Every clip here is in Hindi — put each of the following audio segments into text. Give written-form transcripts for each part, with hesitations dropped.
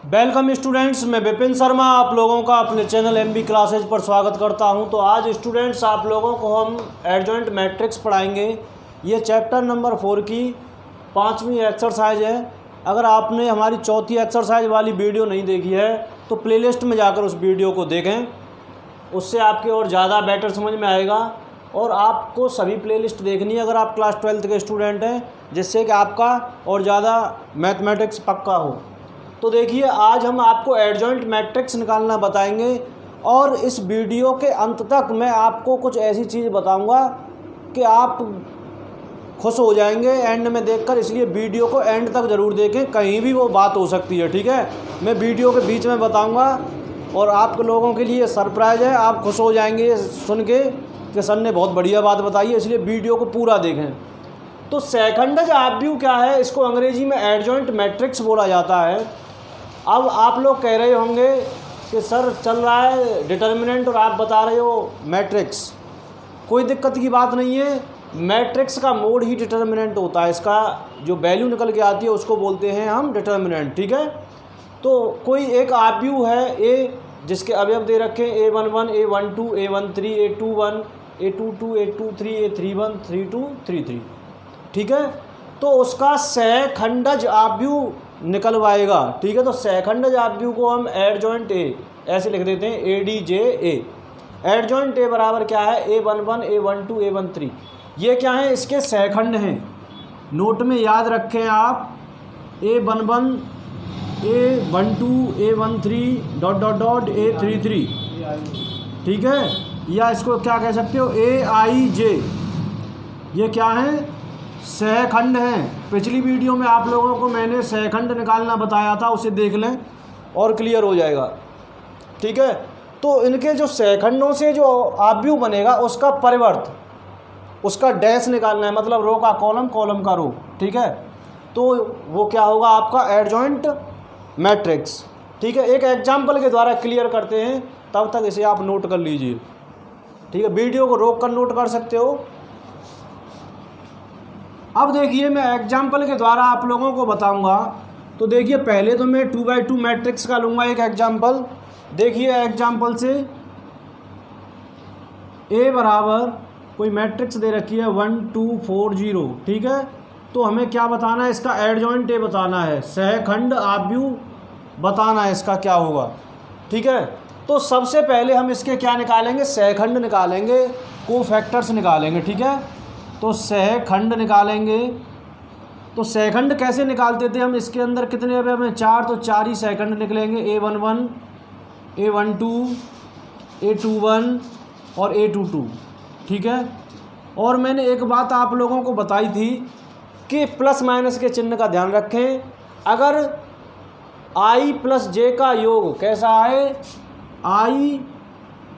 वेलकम स्टूडेंट्स, मैं विपिन शर्मा आप लोगों का अपने चैनल एमबी क्लासेज पर स्वागत करता हूं। तो आज स्टूडेंट्स आप लोगों को हम एडजॉइंट मैट्रिक्स पढ़ाएंगे। ये चैप्टर नंबर 4 की 5वीं एक्सरसाइज है। अगर आपने हमारी चौथी एक्सरसाइज वाली वीडियो नहीं देखी है तो प्लेलिस्ट में जाकर उस वीडियो को देखें, उससे आपके और ज़्यादा बेटर समझ में आएगा। और आपको सभी प्लेलिस्ट देखनी है अगर आप क्लास 12th के स्टूडेंट हैं, जिससे कि आपका और ज़्यादा मैथमेटिक्स पक्का हो। तो देखिए, आज हम आपको एडजॉइंट मैट्रिक्स निकालना बताएंगे और इस वीडियो के अंत तक मैं आपको कुछ ऐसी चीज़ बताऊंगा कि आप खुश हो जाएंगे एंड में देखकर। इसलिए वीडियो को एंड तक ज़रूर देखें, कहीं भी वो बात हो सकती है, ठीक है। मैं वीडियो के बीच में बताऊंगा और आप लोगों के लिए सरप्राइज़ है, आप खुश हो जाएंगे सुन के कि सर ने बहुत बढ़िया बात बताई है। इसलिए वीडियो को पूरा देखें। तो सेकंडज ऑब्व्यू क्या है, इसको अंग्रेजी में एडजॉइंट मैट्रिक्स बोला जाता है। अब आप लोग कह रहे होंगे कि सर चल रहा है डिटर्मिनेंट और आप बता रहे हो मैट्रिक्स। कोई दिक्कत की बात नहीं है, मैट्रिक्स का मोड ही डिटर्मिनेंट होता है। इसका जो वैल्यू निकल के आती है उसको बोलते हैं हम डिटर्मिनेंट, ठीक है। तो कोई एक ऑब्व्यू है ए, जिसके अवयव दे रखे हैं A11, A12, A13, A21, A22, A23, A31, A32, A33, ठीक है। तो उसका सहखंडज ऑब्व्यू निकलवाएगा, ठीक है। तो सहखंडज ऑब्व्यू को हम एडजॉइंट ए ऐसे लिख देते हैं, ADJ-A। एडजॉइंट ए बराबर क्या है, A11, A12, A13। ये क्या है, इसके सहखंड हैं। नोट में याद रखें आप, A11, A12, A13 dot A33, ठीक है। या इसको क्या कह सकते हो, AIJ। ये क्या है, सहखंड हैं। पिछली वीडियो में आप लोगों को मैंने सहखंड निकालना बताया था, उसे देख लें और क्लियर हो जाएगा, ठीक है। तो इनके जो सहखंडों से जो ऑब्व्यू बनेगा उसका परिवर्त, उसका डैश निकालना है, मतलब रो का कॉलम, कॉलम का रो, ठीक है। तो वो क्या होगा आपका एडजॉइंट मैट्रिक्स, ठीक है। एक एग्जाम्पल के द्वारा क्लियर करते हैं, तब तक इसे आप नोट कर लीजिए, ठीक है। वीडियो को रोक कर नोट कर सकते हो। अब देखिए, मैं एग्जाम्पल के द्वारा आप लोगों को बताऊंगा। तो देखिए, पहले तो मैं 2x2 मैट्रिक्स का लूँगा एक एग्जाम्पल। देखिए एग्जाम्पल से A बराबर कोई मैट्रिक्स दे रखी है 1 2 4 0, ठीक है। तो हमें क्या बताना है, इसका एडजॉइंट ए बताना है, सहखंड ऑब्व्यू बताना है इसका क्या होगा, ठीक है। तो सबसे पहले हम इसके क्या निकालेंगे, सहखंड निकालेंगे, कोफैक्टर्स निकालेंगे, ठीक है। तो सहखंड निकालेंगे। तो सहखंड कैसे निकालते थे हम, इसके अंदर कितने अवयव हैं, 4, तो 4 ही सहखंड निकलेंगे, A11, A12, A21 और A22, ठीक है। और मैंने एक बात आप लोगों को बताई थी कि प्लस माइनस के चिन्ह का ध्यान रखें। अगर I प्लस J का योग कैसा है, I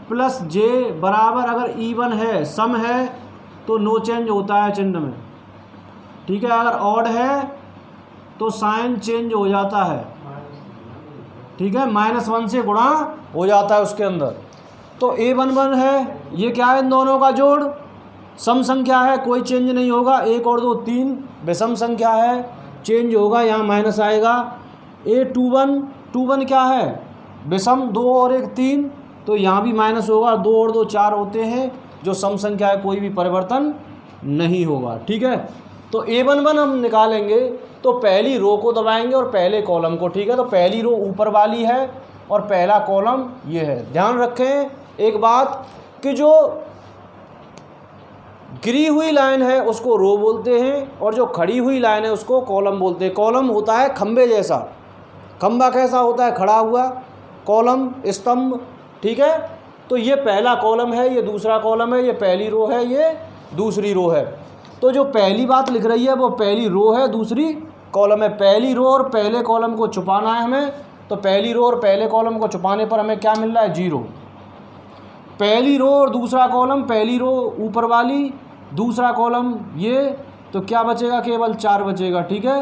प्लस J बराबर अगर इवन है, सम है, तो नो चेंज होता है चिन्ह में, ठीक है। अगर ऑड है तो साइन चेंज हो जाता है, ठीक है, -1 से गुणा हो जाता है उसके अंदर। तो A11 है, ये क्या है, इन दोनों का जोड़, सम संख्या है, कोई चेंज नहीं होगा। 1 और 2 3, विषम संख्या है, चेंज होगा, यहाँ माइनस आएगा। A21 क्या है, विषम, 2 और 1 3, तो यहाँ भी माइनस होगा। 2 और 2 4 होते हैं, जो सम संख्या है, कोई भी परिवर्तन नहीं होगा, ठीक है। तो A11 हम निकालेंगे तो पहली रो को दबाएंगे और पहले कॉलम को, ठीक है। तो पहली रो ऊपर वाली है और पहला कॉलम ये है। ध्यान रखें एक बात कि जो गिरी हुई लाइन है उसको रो बोलते हैं और जो खड़ी हुई लाइन है उसको कॉलम बोलते हैं। कॉलम होता है खंबे जैसा, खंबा कैसा होता है, खड़ा हुआ, कॉलम स्तंभ, ठीक है। तो ये पहला कॉलम है, ये दूसरा कॉलम है, ये पहली रो है, ये दूसरी रो है। तो जो पहली बात लिख रही है वो पहली रो है, दूसरी कॉलम है। पहली रो और पहले कॉलम को छुपाना है हमें, तो पहली रो और पहले कॉलम को छुपाने पर हमें क्या मिल रहा है, 0। पहली रो और दूसरा कॉलम, पहली रो ऊपर वाली, दूसरा कॉलम ये, तो क्या बचेगा, केवल 4 बचेगा, ठीक है।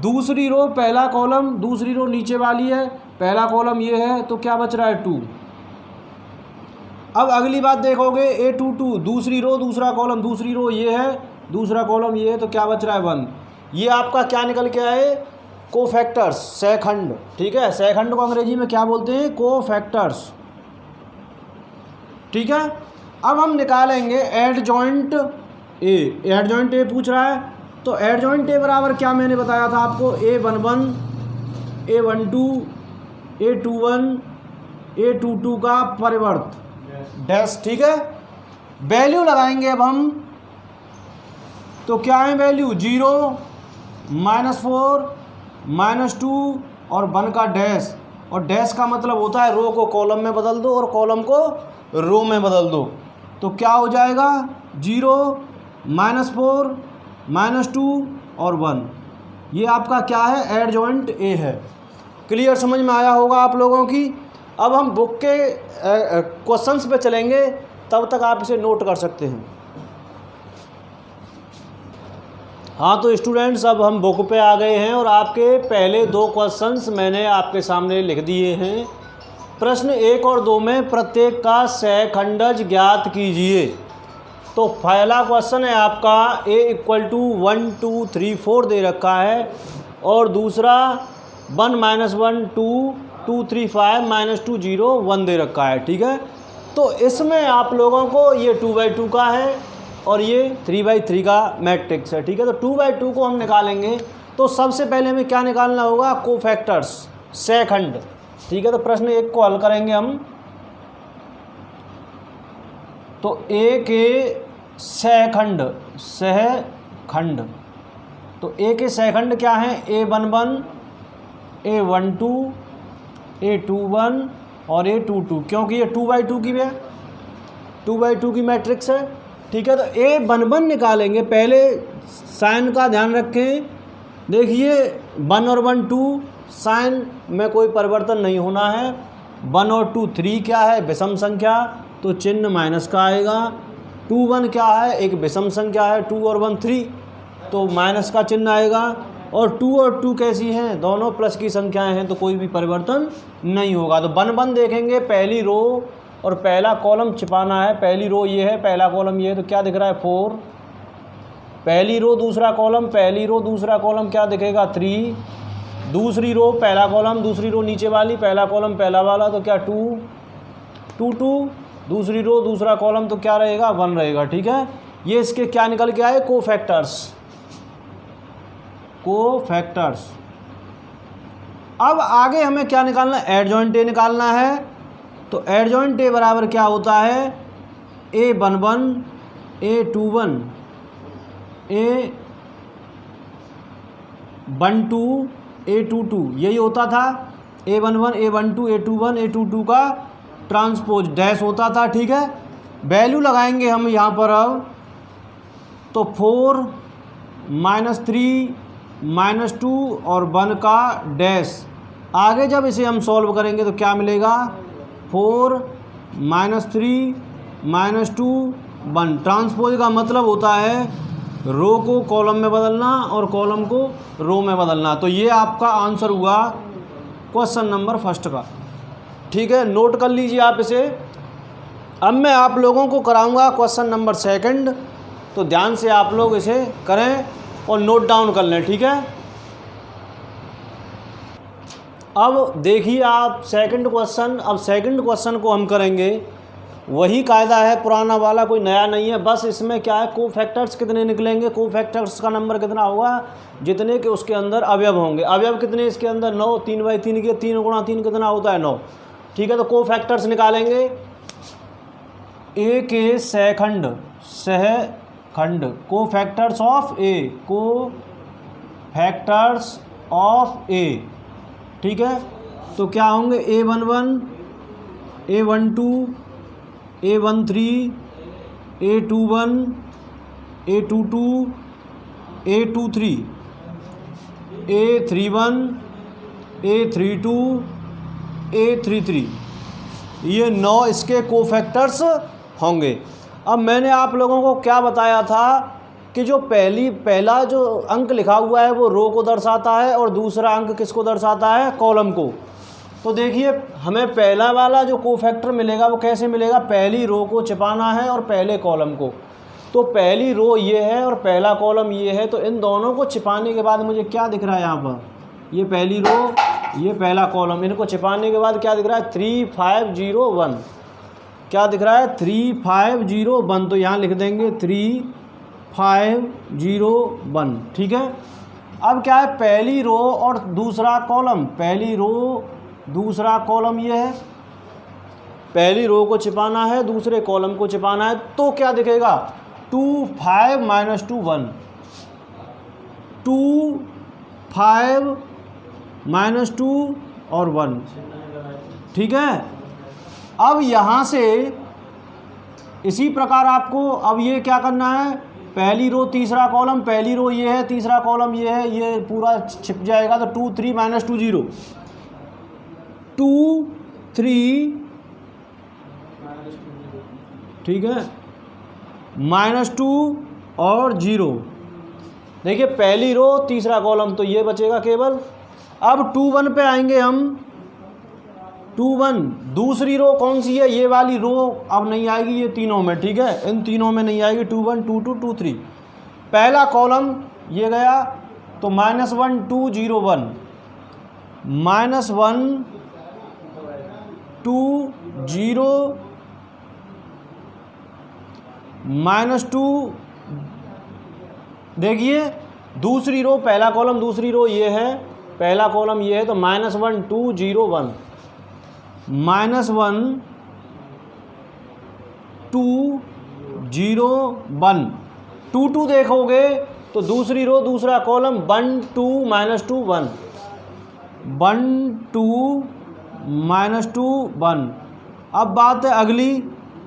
दूसरी रो पहला कॉलम, दूसरी रो नीचे वाली है, पहला कॉलम ये है, तो क्या बच रहा है, 2। अब अगली बात देखोगे, A22 दूसरी रो दूसरा कॉलम, दूसरी रो ये है, दूसरा कॉलम ये है, तो क्या बच रहा है, 1। ये आपका क्या निकल के आए, कोफैक्टर्स, सहखंड। ठीक है, सहखंड को अंग्रेजी में क्या बोलते हैं? कोफैक्टर्स। ठीक है, अब हम निकालेंगे एडजॉइंट ए। एडजॉइंट ए पूछ रहा है, तो एडजॉइंट ए बराबर क्या मैंने बताया था आपको? A11, A12, A21, A22 का परिवर्त डैश। ठीक है, वैल्यू लगाएंगे अब हम, तो क्या है वैल्यू? 0, -4, -2 और 1 का डैश। और डैश का मतलब होता है रो को कॉलम में बदल दो और कॉलम को रो में बदल दो। तो क्या हो जाएगा? 0, -4, -2 और 1। ये आपका क्या है? एडजॉइंट ए है। क्लियर, समझ में आया होगा आप लोगों की। अब हम बुक के क्वेश्चंस पे चलेंगे, तब तक आप इसे नोट कर सकते हैं। हाँ तो स्टूडेंट्स, अब हम बुक पे आ गए हैं और आपके पहले 2 क्वेश्चंस मैंने आपके सामने लिख दिए हैं। प्रश्न 1 और 2 में प्रत्येक का सहखंडज ज्ञात कीजिए। तो पहला क्वेश्चन है आपका a = 1 2 3 4 दे रखा है, और दूसरा 1 - 1 2 2 3 5 -2 0 1 दे रखा है। ठीक है, तो इसमें आप लोगों को ये 2/2 का है और ये 3/3 का मैट्रिक्स है। ठीक है, तो 2/2 को हम निकालेंगे, तो सबसे पहले हमें क्या निकालना होगा? कोफैक्टर्स, सहखंड। ठीक है, तो प्रश्न 1 को हल करेंगे हम। तो A के सहखंड, सहखंड, तो A के सहखंड क्या है? A11, A12, A21 और A22, क्योंकि ये 2/2 की है, 2/2 की मैट्रिक्स है। ठीक है, तो A11 निकालेंगे। पहले साइन का ध्यान रखें, देखिए 1 और 1 2, साइन में कोई परिवर्तन नहीं होना है। 1 और 2 3 क्या है? विषम संख्या, तो चिन्ह माइनस का आएगा। 2 1 क्या है? एक विषम संख्या है। 2 और 1 3, तो माइनस का चिन्ह आएगा। और 2 और 2 कैसी हैं? दोनों प्लस की संख्याएं हैं, तो कोई भी परिवर्तन नहीं होगा। तो 1 1 देखेंगे, पहली रो और पहला कॉलम छिपाना है। पहली रो ये है, पहला कॉलम ये है, तो क्या दिख रहा है? 4। पहली रो दूसरा कॉलम, पहली रो दूसरा कॉलम क्या दिखेगा? 3। दूसरी रो पहला कॉलम, दूसरी रो नीचे वाली, पहला कॉलम पहला वाला, तो क्या 2 2 2। दूसरी रो दूसरा कॉलम, तो क्या रहेगा? 1 रहेगा। ठीक है, ये इसके क्या निकल के आए? Cofactors, cofactors. अब आगे हमें क्या निकालना है? एडजॉइंट ए निकालना है। तो एडजॉइंट ए बराबर क्या होता है? A11, A21, A12, A22, यही होता था। A11, A12, A21, A22 का ट्रांसपोज डैश होता था। ठीक है, वैल्यू लगाएंगे हम यहाँ पर अब, तो 4, -3, -2 और 1 का डैश। आगे जब इसे हम सॉल्व करेंगे तो क्या मिलेगा? 4, -3, -2, 1। ट्रांसपोज का मतलब होता है रो को कॉलम में बदलना और कॉलम को रो में बदलना। तो ये आपका आंसर हुआ क्वेश्चन नंबर 1 का। ठीक है, नोट कर लीजिए आप इसे। अब मैं आप लोगों को कराऊंगा क्वेश्चन नंबर 2, तो ध्यान से आप लोग इसे करें और नोट डाउन कर लें। ठीक है, अब देखिए आप सेकंड क्वेश्चन। अब सेकंड क्वेश्चन को हम करेंगे, वही कायदा है पुराना वाला, कोई नया नहीं है। बस इसमें क्या है? कोफैक्टर्स कितने निकलेंगे, कोफैक्टर्स का नंबर कितना होगा, जितने के उसके अंदर अवयव होंगे। अवयव कितने इसके अंदर? 9। 3/3 के 3 गुणा 3 कितना होता है? 9। ठीक है, तो कोफैक्टर्स निकालेंगे। ए के सहखंड, सहखंड, cofactors of A, cofactors of A. ठीक है, तो क्या होंगे? A11, A12, A13, A21, A22, A23, A31, A32, A33, ये 9 इसके कोफैक्टर्स होंगे। अब मैंने आप लोगों को क्या बताया था कि जो पहला जो अंक लिखा हुआ है वो रो को दर्शाता है और दूसरा अंक किसको दर्शाता है? कॉलम को। तो देखिए हमें पहला वाला जो कोफैक्टर मिलेगा वो कैसे मिलेगा? पहली रो को छिपाना है और पहले कॉलम को। तो पहली रो ये है और पहला कॉलम ये है, तो इन दोनों को छिपाने के बाद मुझे क्या दिख रहा है यहाँ पर? ये पहली रो, ये पहला कॉलम। इनको छिपाने के बाद क्या दिख रहा है 3501, क्या दिख रहा है 3501। तो यहाँ लिख देंगे 3501, ठीक है। अब क्या है पहली रो और दूसरा कॉलम, पहली रो दूसरा कॉलम ये है, पहली रो को छिपाना है, दूसरे कॉलम को छिपाना है। तो क्या दिखेगा 2 5 -2 1, 2 5 -2 और 1, ठीक है। अब यहाँ से इसी प्रकार आपको अब ये क्या करना है, पहली रो तीसरा कॉलम, पहली रो ये है, तीसरा कॉलम ये है, ये पूरा छिप जाएगा। तो 2 3 -2 0, 2 3, ठीक है, -2 और 0। देखिए पहली रो तीसरा कॉलम तो ये बचेगा केवल। अब 2 1 पे आएंगे हम, 2 1 दूसरी रो कौन सी है, ये वाली रो अब नहीं आएगी ये तीनों में, ठीक है, इन तीनों में नहीं आएगी। 2 1 2 2 2 3 पहला कॉलम ये गया, तो -1 2 0 1, -1 2 0 -2। देखिए दूसरी रो, पहला कॉलम दूसरी रो ये है, पहला कॉलम ये है, तो -1 2 0 1, -1 2 0 1, 2 2 देखोगे तो दूसरी रो दूसरा कॉलम 1 2 -2 1, 1 2 -2 1। अब बात है अगली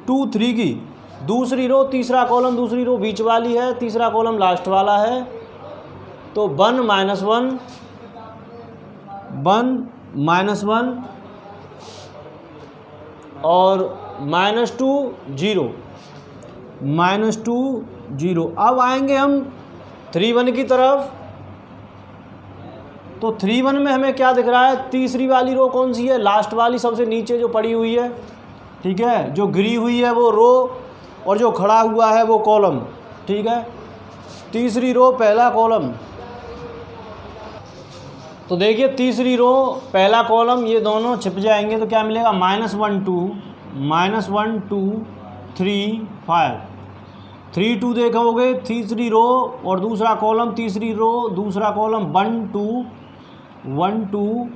2 3 की, दूसरी रो तीसरा कॉलम, दूसरी रो बीच वाली है, तीसरा कॉलम लास्ट वाला है, तो 1 -1 1 -1 और -2 0 -2 0। अब आएंगे हम 3 1 की तरफ, तो 3 1 में हमें क्या दिख रहा है, तीसरी वाली रो कौन सी है, लास्ट वाली सबसे नीचे जो पड़ी हुई है, ठीक है, जो गिरी हुई है वो रो और जो खड़ा हुआ है वो कॉलम, ठीक है। तीसरी रो पहला कॉलम, तो देखिए तीसरी रो पहला कॉलम ये दोनों छिप जाएंगे, तो क्या मिलेगा -1 2 -1 2 3 5, 3 2 देखोगे तीसरी रो और दूसरा कॉलम, तीसरी रो दूसरा कॉलम 1 2 1 2,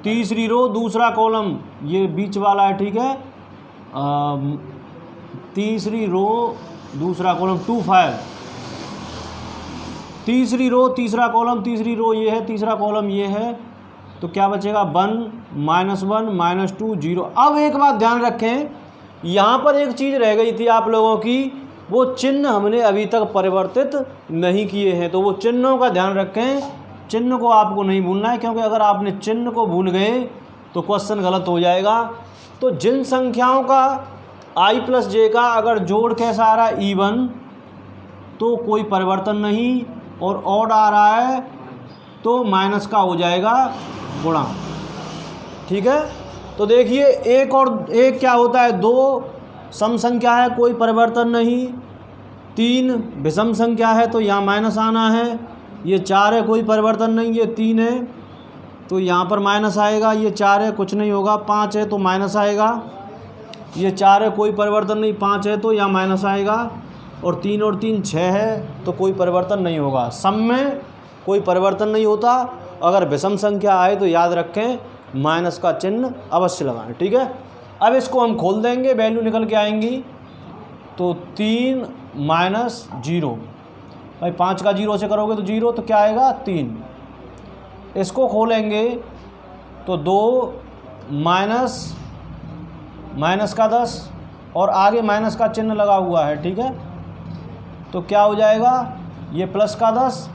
तीसरी रो दूसरा कॉलम ये बीच वाला है, ठीक है, तीसरी रो दूसरा कॉलम 2 5, तीसरी रो तीसरा कॉलम, तीसरी रो ये है, तीसरा कॉलम ये है, तो क्या बचेगा 1 -1 -2 0। अब एक बात ध्यान रखें, यहाँ पर एक चीज़ रह गई थी आप लोगों की, वो चिन्ह हमने अभी तक परिवर्तित नहीं किए हैं, तो वो चिन्हों का ध्यान रखें, चिन्ह को आपको नहीं भूलना है, क्योंकि अगर आपने चिन्ह को भूल गए तो क्वेश्चन गलत हो जाएगा। तो जिन संख्याओं का i + j का अगर जोड़ कैसा आ रहा है even, तो कोई परिवर्तन नहीं, और ऑड आ रहा है तो माइनस का हो जाएगा गुणा, ठीक है। तो देखिए एक और एक क्या होता है, 2 सम संख्या है कोई परिवर्तन नहीं, 3 विषम संख्या है तो यहाँ माइनस आना है, ये 4 है कोई परिवर्तन नहीं, ये 3 है तो यहाँ पर माइनस आएगा, ये 4 है कुछ नहीं होगा, 5 है तो माइनस आएगा, ये 4 है कोई परिवर्तन नहीं, 5 है तो यहाँ माइनस आएगा, और 3 6 है तो कोई परिवर्तन नहीं होगा। सम में कोई परिवर्तन नहीं होता, अगर विषम संख्या आए तो याद रखें माइनस का चिन्ह अवश्य लगाएं, ठीक है। अब इसको हम खोल देंगे, वैल्यू निकल के आएंगी, तो 3 -0, भाई 5 का 0 से करोगे तो 0, तो क्या आएगा 3। इसको खोलेंगे तो 2 माइनस का 10 और आगे माइनस का चिन्ह लगा हुआ है, ठीक है, तो क्या हो जाएगा, ये प्लस का 10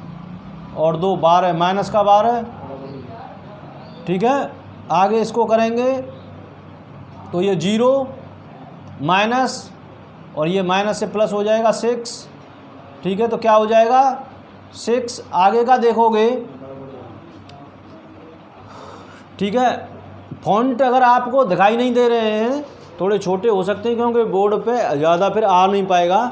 और 2 12 माइनस का 12, ठीक है। आगे इसको करेंगे तो ये 0 माइनस और ये माइनस से प्लस हो जाएगा 6, ठीक है, तो क्या हो जाएगा 6। आगे का देखोगे, ठीक है, फॉन्ट अगर आपको दिखाई नहीं दे रहे हैं, थोड़े छोटे हो सकते हैं क्योंकि बोर्ड पे ज़्यादा फिर आ नहीं पाएगा,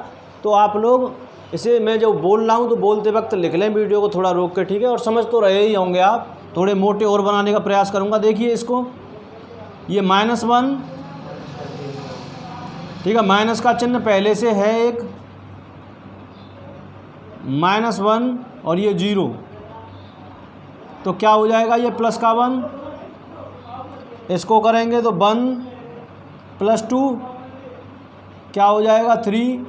तो आप लोग इसे मैं जब बोल रहा हूँ तो बोलते वक्त लिख लें वीडियो को थोड़ा रोक के, ठीक है। और समझ तो रहे ही होंगे आप, थोड़े मोटे और बनाने का प्रयास करूँगा। देखिए इसको, ये -1, ठीक है, माइनस का चिन्ह पहले से है एक, -1 और ये 0, तो क्या हो जाएगा, ये प्लस का 1, इसको करेंगे तो 1 + 2 क्या हो जाएगा 3,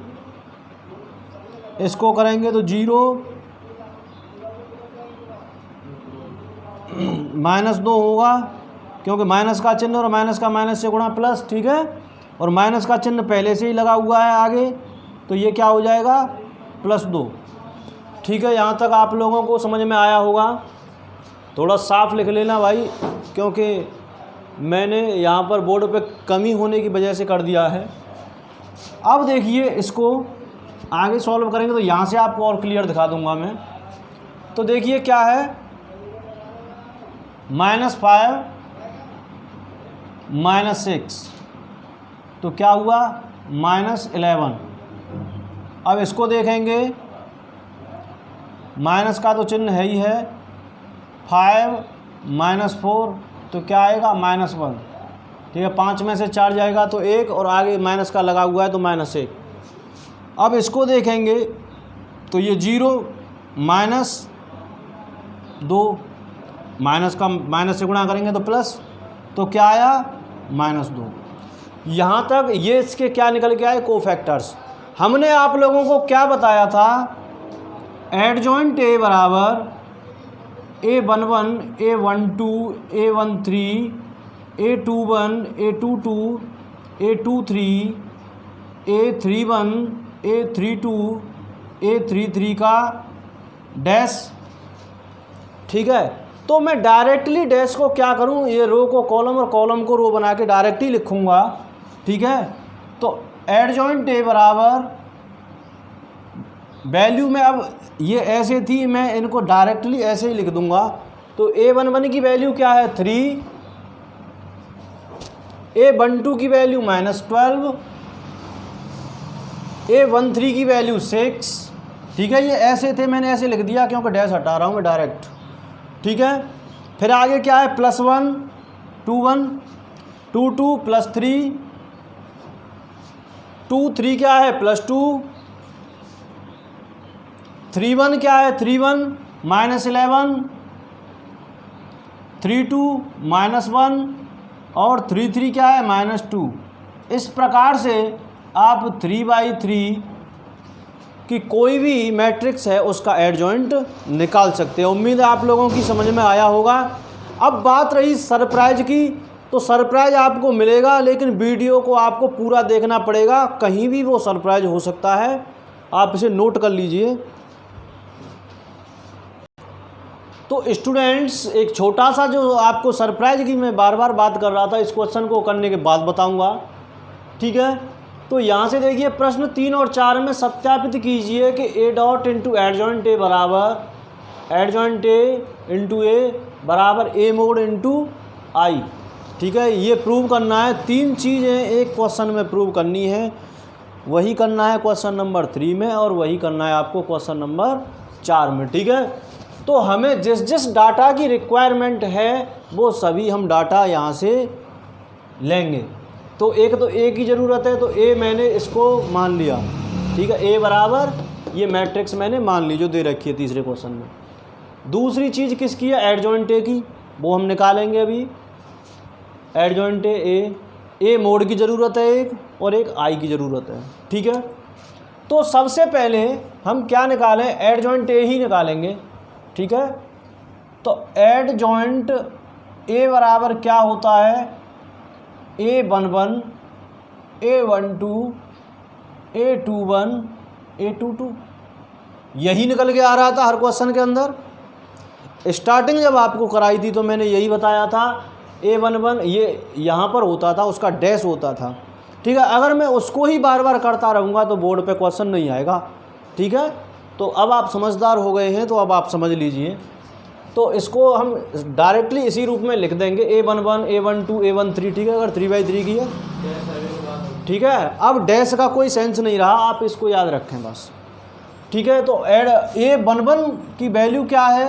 इसको करेंगे तो 0 -2 होगा, क्योंकि माइनस का चिन्ह और माइनस का माइनस से गुणा प्लस, ठीक है। और माइनस का चिन्ह पहले से ही लगा हुआ है आगे, तो ये क्या हो जाएगा +2, ठीक है। यहाँ तक आप लोगों को समझ में आया होगा। थोड़ा साफ लिख लेना भाई, क्योंकि मैंने यहाँ पर बोर्ड पे कमी होने की वजह से कर दिया है। अब देखिए इसको आगे सॉल्व करेंगे तो यहाँ से आपको और क्लियर दिखा दूंगा मैं। तो देखिए क्या है, -5 -6, तो क्या हुआ -11। अब इसको देखेंगे, माइनस का तो चिन्ह है ही है, 5 -4 तो क्या आएगा -1, ठीक है। 5 में से 4 जाएगा तो 1, और आगे माइनस का लगा हुआ है तो -1। अब इसको देखेंगे तो ये 0 -2, माइनस का माइनस से गुणा करेंगे तो प्लस, तो क्या आया -2। यहाँ तक ये इसके क्या निकल के आए, कोफैक्टर्स। हमने आप लोगों को क्या बताया था, एडजॉइंट A बराबर A11 A12 A13 A21 A22 A23 A31 A32 A33 का डैश, ठीक है। तो मैं डायरेक्टली डैश को क्या करूं, ये रो को कॉलम और कॉलम को रो बना के डायरेक्टली लिखूंगा, ठीक है। तो एडजॉइंट A बराबर वैल्यू में, अब ये ऐसे थी, मैं इनको डायरेक्टली ऐसे ही लिख दूंगा। तो A11 की वैल्यू क्या है 3, A12 की वैल्यू -12, A13 की वैल्यू 6, ठीक है। ये ऐसे थे, मैंने ऐसे लिख दिया क्योंकि डैश हटा रहा हूँ मैं डायरेक्ट, ठीक है। फिर आगे क्या है, +1 2 1 2 2 +3 2 3 क्या है +2 3 1 क्या है 3 1 -11 3 2 -1 और 3 3 क्या है -2। इस प्रकार से आप 3/3 कि कोई भी मैट्रिक्स है उसका एडजॉइंट निकाल सकते हैं। उम्मीद है आप लोगों की समझ में आया होगा। अब बात रही सरप्राइज की, तो सरप्राइज आपको मिलेगा, लेकिन वीडियो को आपको पूरा देखना पड़ेगा, कहीं भी वो सरप्राइज हो सकता है, आप इसे नोट कर लीजिए। तो स्टूडेंट्स, एक छोटा सा जो आपको सरप्राइज की मैं बार बार बात कर रहा था, इस क्वेश्चन को करने के बाद बताऊंगा, ठीक है। तो यहाँ से देखिए प्रश्न 3 और 4 में सत्यापित कीजिए कि A dot into adjoint A बराबर एडजॉइंट A इंटू A बराबर A मोड इंटू I, ठीक है। ये प्रूव करना है, 3 चीज़ें एक क्वेश्चन में प्रूव करनी है। वही करना है क्वेश्चन नंबर 3 में और वही करना है आपको क्वेश्चन नंबर 4 में, ठीक है। तो हमें जिस जिस डाटा की रिक्वायरमेंट है वो सभी हम डाटा यहाँ से लेंगे। तो एक तो A की ज़रूरत है, तो A मैंने इसको मान लिया, ठीक है। A बराबर ये मैट्रिक्स मैंने मान ली जो दे रखी है तीसरे क्वेश्चन में। दूसरी चीज़ किसकी है, एडजॉइंट A की, वो हम निकालेंगे अभी। एडजॉइंट A मोड की ज़रूरत है एक, और एक I की ज़रूरत है, ठीक है। तो सबसे पहले हम क्या निकालें, एडजॉइंट A ही निकालेंगे, ठीक है। तो एडजॉइंट A बराबर क्या होता है, A11 A12 A21 A22, यही निकल के आ रहा था हर क्वेश्चन के अंदर। स्टार्टिंग जब आपको कराई थी तो मैंने यही बताया था, A11 ये यहाँ पर होता था, उसका डैश होता था, ठीक है। अगर मैं उसको ही बार बार करता रहूँगा तो बोर्ड पे क्वेश्चन नहीं आएगा, ठीक है। तो अब आप समझदार हो गए हैं, तो अब आप समझ लीजिए। तो इसको हम डायरेक्टली इसी रूप में लिख देंगे, A11 A12 A13, ठीक है। अगर 3/3 की है, ठीक है। अब डैश का कोई सेंस नहीं रहा, आप इसको याद रखें बस, ठीक है। तो ऐड A11 की वैल्यू क्या है,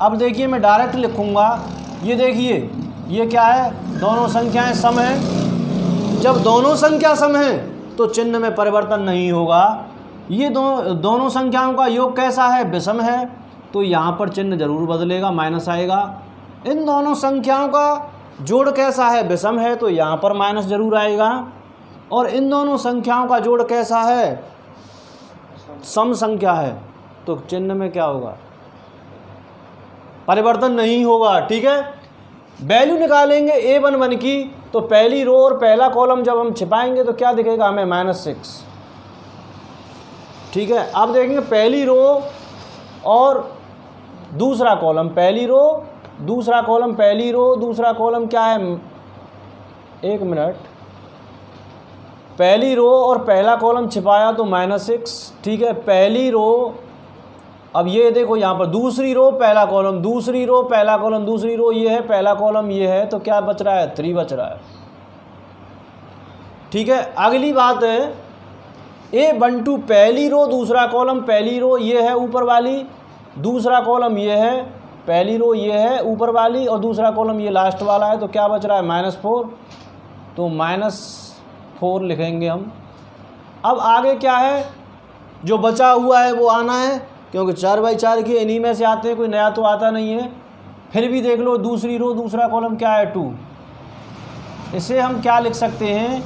अब देखिए मैं डायरेक्ट लिखूँगा। ये देखिए ये क्या है, दोनों संख्याएं सम हैं। जब दोनों संख्या सम हैं तो चिन्ह में परिवर्तन नहीं होगा। ये दोनों संख्याओं का योग कैसा है, विषम है, तो यहाँ पर चिन्ह जरूर बदलेगा, माइनस आएगा। इन दोनों संख्याओं का जोड़ कैसा है, विषम है, तो यहाँ पर माइनस जरूर आएगा। और इन दोनों संख्याओं का जोड़ कैसा है, सम संख्या है, तो चिन्ह में क्या होगा, परिवर्तन नहीं होगा। ठीक है। वैल्यू निकालेंगे A11 की, तो पहली रो और पहला कॉलम जब हम छिपाएंगे तो क्या दिखेगा हमें, -6। ठीक है। अब देखेंगे पहली रो और दूसरा कॉलम, पहली रो दूसरा कॉलम, पहली रो दूसरा कॉलम क्या है, 1 मिनट, पहली रो और पहला कॉलम छिपाया तो -6। ठीक है। पहली रो, अब ये देखो यहाँ पर दूसरी रो पहला कॉलम, दूसरी रो पहला कॉलम, दूसरी रो ये है, पहला कॉलम ये है, तो क्या बच रहा है, 3 बच रहा है। ठीक है। अगली बात है A12, पहली रो दूसरा कॉलम, पहली रो ये है ऊपर वाली, दूसरा कॉलम ये है, पहली रो ये है ऊपर वाली और दूसरा कॉलम ये लास्ट वाला है, तो क्या बच रहा है, -4, तो -4 लिखेंगे हम। अब आगे क्या है, जो बचा हुआ है वो आना है, क्योंकि 4/4 के इन्हीं में से आते हैं, कोई नया तो आता नहीं है। फिर भी देख लो दूसरी रो दूसरा कॉलम क्या है, 2। इसे हम क्या लिख सकते हैं,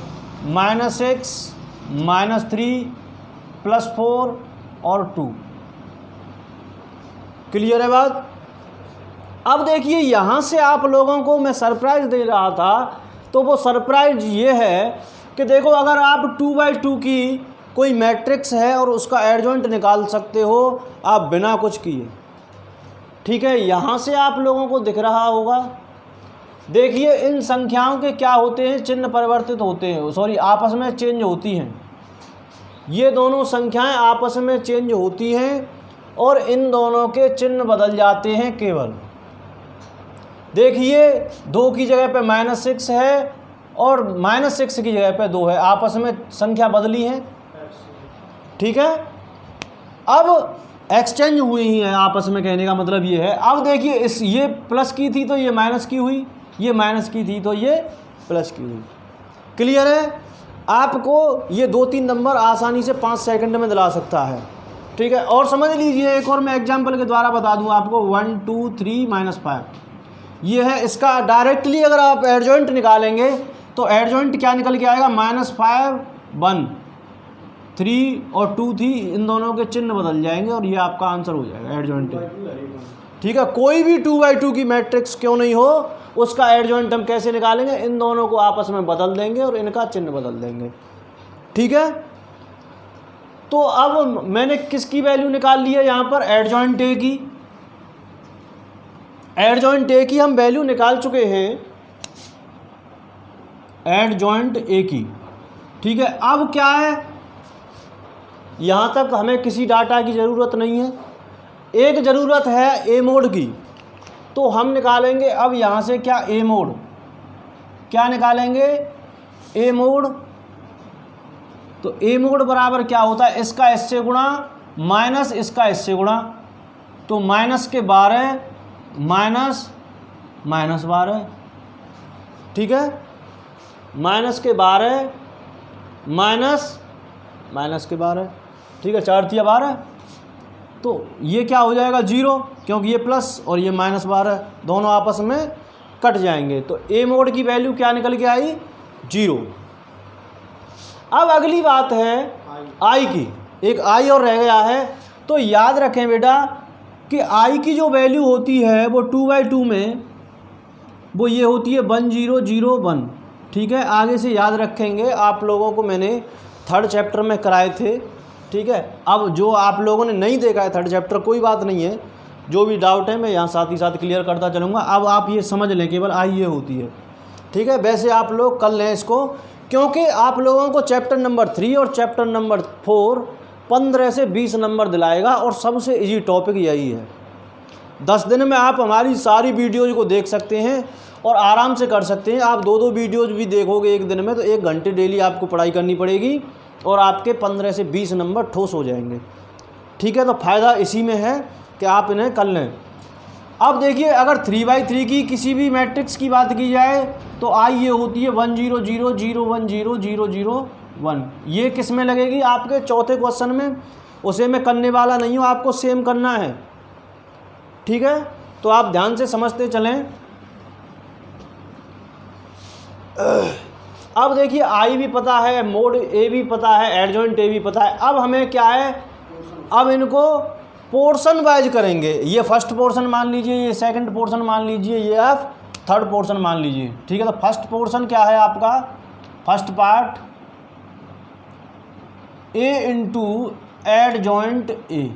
-6 -3 +4 और 2। क्लियर है बात। अब देखिए यहाँ से आप लोगों को मैं सरप्राइज़ दे रहा था, तो वो सरप्राइज़ ये है कि देखो अगर आप 2/2 की कोई मैट्रिक्स है और उसका एडजॉइंट निकाल सकते हो आप बिना कुछ किए। ठीक है। यहाँ से आप लोगों को दिख रहा होगा, देखिए इन संख्याओं के क्या होते हैं, चिन्ह परिवर्तित होते हैं, सॉरी आपस में चेंज होती हैं। ये दोनों संख्याएं आपस में चेंज होती हैं और इन दोनों के चिन्ह बदल जाते हैं केवल। देखिए 2 की जगह पे -6 है और -6 की जगह पे 2 है, आपस में संख्या बदली है। ठीक है। अब एक्सचेंज हुई है आपस में, कहने का मतलब ये है। अब देखिए इस ये प्लस की थी तो ये माइनस की हुई, ये माइनस की थी तो ये प्लस की हुई। क्लियर है। आपको ये 2-3 नंबर आसानी से 5 सेकंड में दिला सकता है। ठीक है। और समझ लीजिए एक और मैं एग्जांपल के द्वारा बता दूं आपको, 1 2 3 -5 ये है। इसका डायरेक्टली अगर आप एडजॉइंट निकालेंगे तो एडजॉइंट क्या निकल के आएगा, -5 1 3 और 2 थी, इन दोनों के चिन्ह बदल जाएंगे और ये आपका आंसर हो जाएगा एडजॉइंट। ठीक है। कोई भी 2/2 की मैट्रिक्स क्यों नहीं हो, उसका एडजॉइंट हम कैसे निकालेंगे, इन दोनों को आपस में बदल देंगे और इनका चिन्ह बदल देंगे। ठीक है। तो अब मैंने किसकी वैल्यू निकाल ली है यहाँ पर, एडजॉइंट ए की। एडजॉइंट ए की हम वैल्यू निकाल चुके हैं, एडजॉइंट ए की। ठीक है। अब क्या है, यहाँ तक हमें किसी डाटा की ज़रूरत नहीं है, एक ज़रूरत है ए मोड की। तो हम निकालेंगे अब यहाँ से क्या, ए मोड। क्या निकालेंगे, ए मोड। तो ए मोड बराबर क्या होता है, इसका इससे गुणा माइनस इसका इससे गुणा, तो -12 -12। ठीक है। -12 -12। ठीक है। 4 × 12, तो ये क्या हो जाएगा 0, क्योंकि ये प्लस और ये -12 दोनों आपस में कट जाएंगे। तो ए मोड की वैल्यू क्या निकल के आई, 0। अब अगली बात है आई की, एक आई और रह गया है। तो याद रखें बेटा कि आई की जो वैल्यू होती है वो 2/2 में वो ये होती है 1 0 0 1। ठीक है। आगे से याद रखेंगे, आप लोगों को मैंने 3rd चैप्टर में कराए थे। ठीक है। अब जो आप लोगों ने नहीं देखा है 3rd चैप्टर, कोई बात नहीं है, जो भी डाउट है मैं यहाँ साथ ही साथ क्लियर करता चलूँगा। अब आप ये समझ लें केवल आई ये होती है। ठीक है। वैसे आप लोग कर लें इसको, क्योंकि आप लोगों को चैप्टर नंबर 3 और चैप्टर नंबर 4 15 से 20 नंबर दिलाएगा और सबसे इजी टॉपिक यही है। 10 दिन में आप हमारी सारी वीडियोज़ को देख सकते हैं और आराम से कर सकते हैं। आप 2-2 वीडियोज़ भी देखोगे एक दिन में तो 1 घंटे डेली आपको पढ़ाई करनी पड़ेगी और आपके 15 से 20 नंबर ठोस हो जाएंगे। ठीक है, तो फ़ायदा इसी में है कि आप इन्हें कर लें। अब देखिए, अगर 3/3 की किसी भी मैट्रिक्स की बात की जाए तो आई ये होती है 1 0 0 0 1 0 0 0 1। ये किस में लगेगी? आपके चौथे क्वेश्चन में। उसे मैं करने वाला नहीं हूँ, आपको सेम करना है, ठीक है। तो आप ध्यान से समझते चलें। अब देखिए, आई भी पता है, मोड ए भी पता है, एडजॉइंट ए भी पता है। अब हमें क्या है, अब इनको पोर्शन वाइज करेंगे। ये फर्स्ट पोर्शन मान लीजिए, ये सेकंड पोर्शन मान लीजिए, ये आप थर्ड पोर्शन मान लीजिए, ठीक है। तो फर्स्ट पोर्शन क्या है आपका? First part A into adjoint A.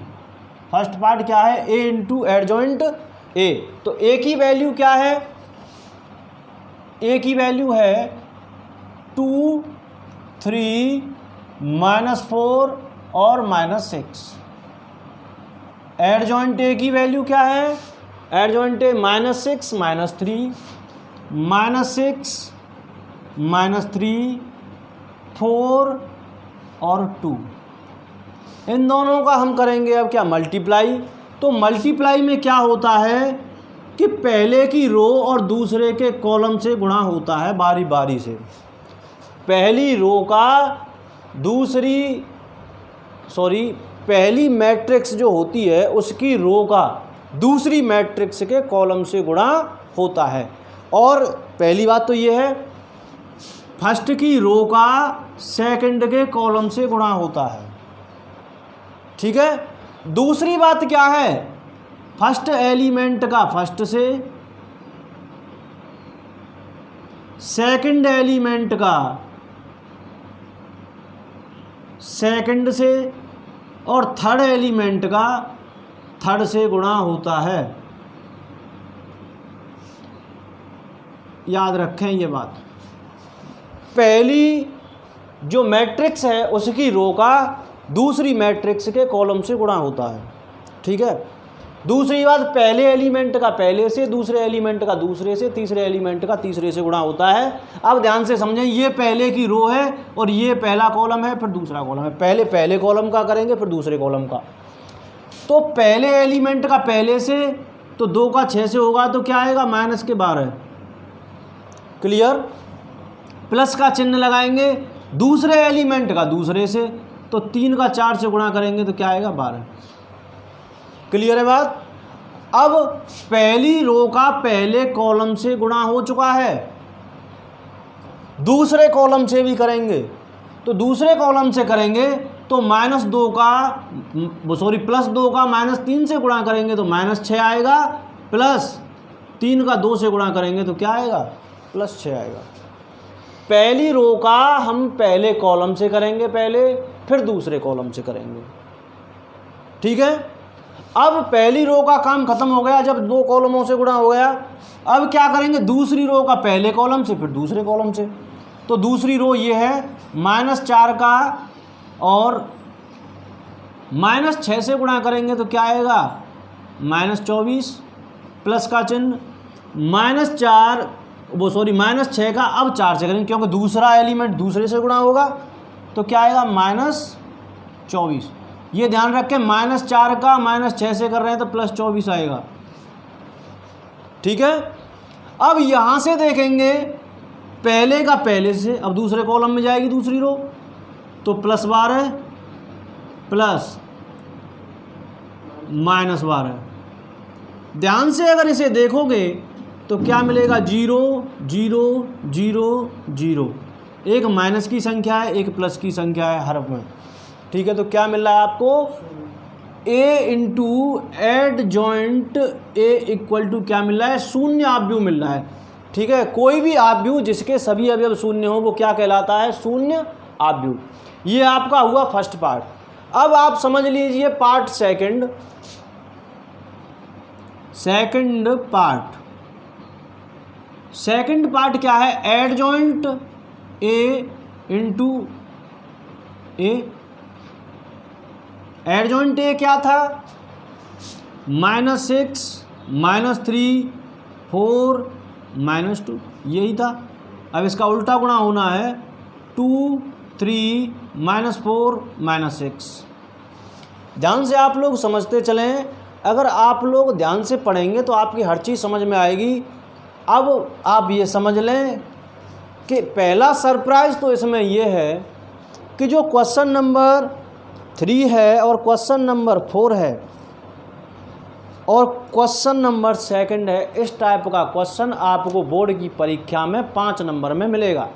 First part क्या है? ए इंटू एडजॉइंट ए। तो ए की वैल्यू क्या है? ए की वैल्यू है 2 3 -4 और -6। एडजॉइंट ए की वैल्यू क्या है? एडजॉइंट ए -6 -3 -6 -3 4 और 2। इन दोनों का हम करेंगे अब क्या? मल्टीप्लाई। तो मल्टीप्लाई में क्या होता है कि पहले की रो और दूसरे के कॉलम से गुणा होता है बारी बारी से। पहली रो का पहली मैट्रिक्स जो होती है उसकी रो का दूसरी मैट्रिक्स के कॉलम से गुणा होता है। और पहली बात तो ये है, फर्स्ट की रो का सेकंड के कॉलम से गुणा होता है, ठीक है। दूसरी बात क्या है? फर्स्ट एलिमेंट का फर्स्ट से, सेकंड एलिमेंट का सेकंड से और थर्ड एलिमेंट का थर्ड से गुणा होता है। याद रखें ये बात। पहली जो मैट्रिक्स है उसकी रो का दूसरी मैट्रिक्स के कॉलम से गुणा होता है, ठीक है। दूसरी बात, पहले एलिमेंट का पहले से, दूसरे एलिमेंट का दूसरे से, तीसरे एलिमेंट का तीसरे से गुणा होता है। अब ध्यान से समझें, ये पहले की रो है और ये पहला कॉलम है, फिर दूसरा कॉलम है। पहले कॉलम का करेंगे, फिर दूसरे कॉलम का। तो पहले एलिमेंट का पहले से, तो 2 का 6 से होगा तो क्या आएगा? -12। क्लियर? प्लस का चिन्ह लगाएंगे। दूसरे एलिमेंट का दूसरे से, तो 3 का 4 से गुणा करेंगे तो क्या आएगा? 12। क्लियर है बात? अब पहली रो का पहले कॉलम से गुणा हो चुका है, दूसरे कॉलम से भी करेंगे। तो दूसरे कॉलम से करेंगे तो -2 का +2 का -3 से गुणा करेंगे तो -6 आएगा, प्लस 3 का 2 से गुणा करेंगे तो क्या आएगा? +6 आएगा। पहली रो का हम पहले कॉलम से करेंगे पहले, फिर दूसरे कॉलम से करेंगे, ठीक है। अब पहली रो का काम खत्म हो गया जब 2 कॉलमों से गुणा हो गया। अब क्या करेंगे? दूसरी रो का पहले कॉलम से, फिर दूसरे कॉलम से। तो दूसरी रो ये है -4 का और -6 से गुणा करेंगे तो क्या आएगा? -24, प्लस का चिन्ह, -6 का अब 4 से करेंगे क्योंकि दूसरा एलिमेंट दूसरे से गुणा होगा तो क्या आएगा? -24। ये ध्यान रखें, -4 का -6 से कर रहे हैं तो +24 आएगा, ठीक है। अब यहाँ से देखेंगे, पहले का पहले से, अब दूसरे कॉलम में जाएगी दूसरी रो, तो +12 प्लस -12। ध्यान से अगर इसे देखोगे तो क्या मिलेगा? 0 0 0 0। एक माइनस की संख्या है, एक प्लस की संख्या है हर में, ठीक है। तो क्या मिल रहा है आपको? A into adjoint A equal to क्या मिल रहा है? शून्य आव्यूह मिल रहा है, ठीक है। कोई भी आव्यूह जिसके सभी अवयव शून्य हो वो क्या कहलाता है? शून्य आव्यूह। ये आपका हुआ फर्स्ट पार्ट। अब आप समझ लीजिए पार्ट सेकंड पार्ट क्या है? Adjoint A into A. Adjoint A क्या था? -6 -3 4 -2, यही था। अब इसका उल्टा गुणा होना है, 2 3 -4 -6। ध्यान से आप लोग समझते चलें। अगर आप लोग ध्यान से पढ़ेंगे तो आपकी हर चीज़ समझ में आएगी। अब आप ये समझ लें कि पहला सरप्राइज़ तो इसमें ये है कि जो क्वेश्चन नंबर 3 है और क्वेश्चन नंबर 4 है और क्वेश्चन नंबर 2 है, इस टाइप का क्वेश्चन आपको बोर्ड की परीक्षा में 5 नंबर में मिलेगा।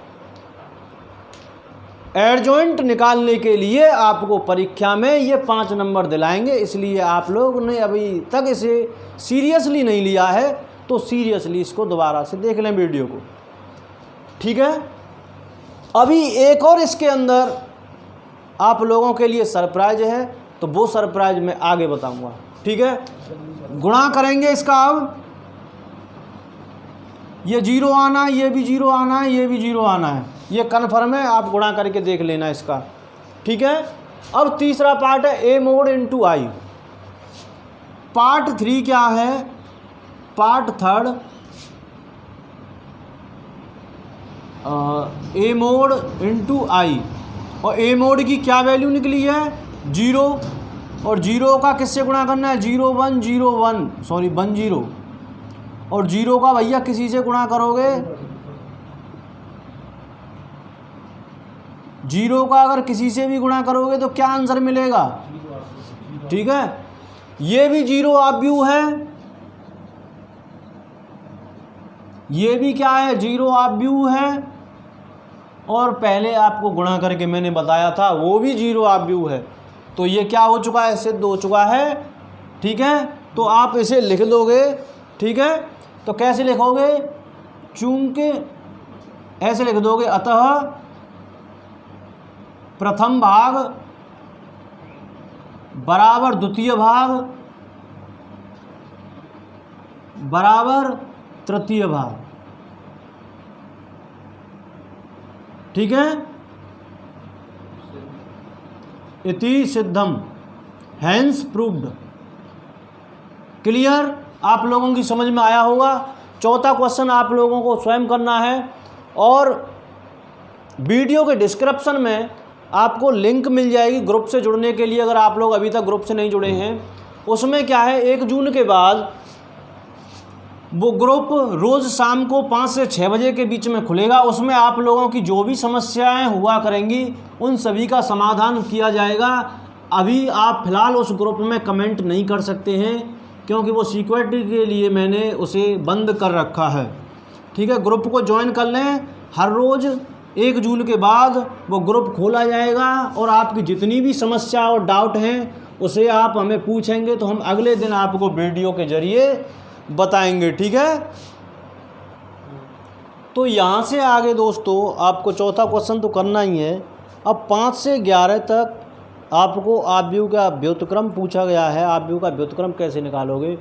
एडजॉइंट निकालने के लिए आपको परीक्षा में ये 5 नंबर दिलाएंगे, इसलिए आप लोग ने अभी तक इसे सीरियसली नहीं लिया है तो सीरियसली इसको दोबारा से देख लें वीडियो को, ठीक है। अभी एक और इसके अंदर आप लोगों के लिए सरप्राइज है, तो वो सरप्राइज मैं आगे बताऊंगा, ठीक है। गुणा करेंगे इसका। अब ये 0 आना है, ये भी 0 आना है, ये भी 0 आना है, ये कन्फर्म है, आप गुणा करके देख लेना इसका, ठीक है। अब तीसरा पार्ट है ए मोड इंटू आई। पार्ट 3 क्या है? पार्ट 3 ए मोड इंटू आई, और ए मोड की क्या वैल्यू निकली है? 0, और 0 का किससे गुणा करना है? 0 1 0 1 सॉरी 1 0, और 0 का भैया किसी से गुणा करोगे, 0 का अगर किसी से भी गुणा करोगे तो क्या आंसर मिलेगा? ठीक है, ये भी 0 ऑब्यू है, ये भी क्या है? 0 ऑब्यू है, और पहले आपको गुणा करके मैंने बताया था वो भी 0 ऑब्यू है। तो ये क्या हो चुका है? सिद्ध हो चुका है, ठीक है। तो आप इसे लिख दोगे, ठीक है। तो कैसे लिखोगे? चूंकि ऐसे लिख दोगे, अतः प्रथम भाग बराबर द्वितीय भाग बराबर तृतीय भाग, ठीक है। इति सिद्धम, हैंस प्रूव्ड। क्लियर? आप लोगों की समझ में आया होगा। चौथा क्वेश्चन आप लोगों को स्वयं करना है, और वीडियो के डिस्क्रिप्शन में आपको लिंक मिल जाएगी ग्रुप से जुड़ने के लिए। अगर आप लोग अभी तक ग्रुप से नहीं जुड़े हैं, उसमें क्या है, 1 जून के बाद वो ग्रुप रोज़ शाम को 5 से 6 बजे के बीच में खुलेगा। उसमें आप लोगों की जो भी समस्याएं हुआ करेंगी उन सभी का समाधान किया जाएगा। अभी आप फ़िलहाल उस ग्रुप में कमेंट नहीं कर सकते हैं, क्योंकि वो सिक्योरिटी के लिए मैंने उसे बंद कर रखा है, ठीक है। ग्रुप को ज्वाइन कर लें। हर रोज़ 1 जून के बाद वो ग्रुप खोला जाएगा, और आपकी जितनी भी समस्या और डाउट हैं उसे आप हमें पूछेंगे, तो हम अगले दिन आपको वीडियो के ज़रिए बताएंगे, ठीक है। तो यहाँ से आगे दोस्तों आपको चौथा क्वेश्चन तो करना ही है। अब 5 से 11 तक आपको आव्यूह का व्युत्क्रम पूछा गया है। आव्यूह का व्युत्क्रम कैसे निकालोगे?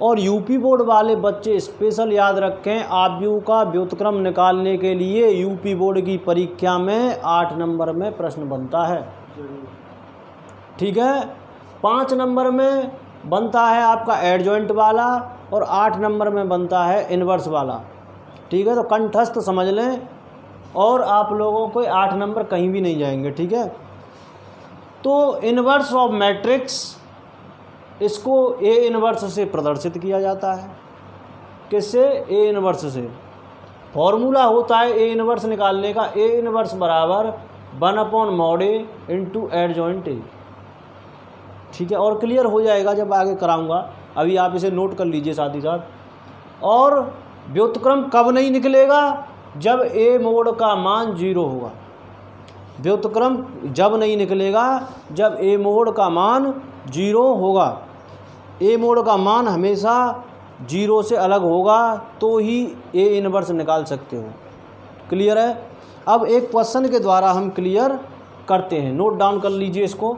और यूपी बोर्ड वाले बच्चे स्पेशल याद रखें, आव्यूह का व्युत्क्रम निकालने के लिए यूपी बोर्ड की परीक्षा में 8 नंबर में प्रश्न बनता है, ठीक है। 5 नंबर में बनता है आपका एडजॉइंट वाला, और 8 नंबर में बनता है इन्वर्स वाला, ठीक है। तो कंठस्थ समझ लें, और आप लोगों को 8 नंबर कहीं भी नहीं जाएंगे, ठीक है। तो इन्वर्स ऑफ मैट्रिक्स, इसको ए इन्वर्स से प्रदर्शित किया जाता है। किससे? ए इन्वर्स से। फॉर्मूला होता है ए इन्वर्स निकालने का, ए इन्वर्स बराबर 1/mod A इंटू एडजॉइंट ए, ठीक है। और क्लियर हो जाएगा जब आगे कराऊंगा, अभी आप इसे नोट कर लीजिए साथ ही साथ। और व्युत्क्रम कब नहीं निकलेगा? जब ए मोड का मान 0 होगा। व्युत्क्रम जब नहीं निकलेगा जब ए मोड का मान 0 होगा। ए मोड का मान हमेशा 0 से अलग होगा, तो ही ए इन्वर्स निकाल सकते हो। क्लियर है? अब एक क्वेश्चन के द्वारा हम क्लियर करते हैं, नोट डाउन कर लीजिए इसको।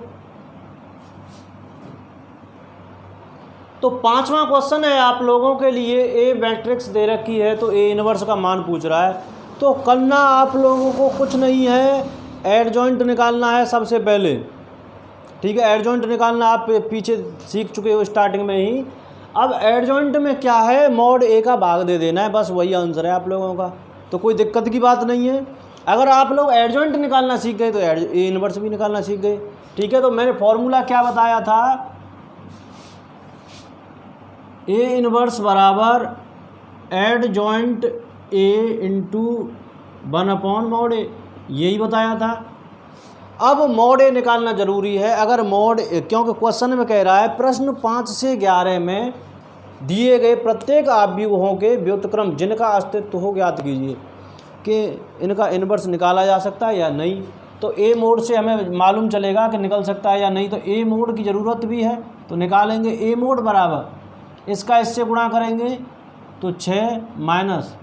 तो 5वां क्वेश्चन है आप लोगों के लिए, ए मैट्रिक्स दे रखी है तो ए इन्वर्स का मान पूछ रहा है। तो करना आप लोगों को कुछ नहीं है, एडजॉइंट निकालना है सबसे पहले, ठीक है। एडजॉइंट निकालना आप पीछे सीख चुके हो स्टार्टिंग में ही। अब एडजॉइंट में क्या है, मॉड ए का भाग दे देना है, बस वही आंसर है आप लोगों का। तो कोई दिक्कत की बात नहीं है। अगर आप लोग एडजॉइंट निकालना सीख गए तो ए इन्वर्स भी निकालना सीख गए। ठीक है। तो मैंने फॉर्मूला क्या बताया था, ए इनवर्स बराबर एड जॉइंट ए इंटू 1/mod ए, यही बताया था। अब mod ए निकालना ज़रूरी है। अगर mod ए, क्योंकि क्वेश्चन में कह रहा है प्रश्न 5 से 11 में दिए गए प्रत्येक आव्यूहों के व्युत्क्रम जिनका अस्तित्व हो ज्ञात कीजिए कि इनका इन्वर्स निकाला जा सकता है या नहीं। तो ए मोड से हमें मालूम चलेगा कि निकल सकता है या नहीं। तो ए मोड की ज़रूरत भी है, तो निकालेंगे। ए मोड बराबर इसका इससे गुणा करेंगे तो 6 माइनस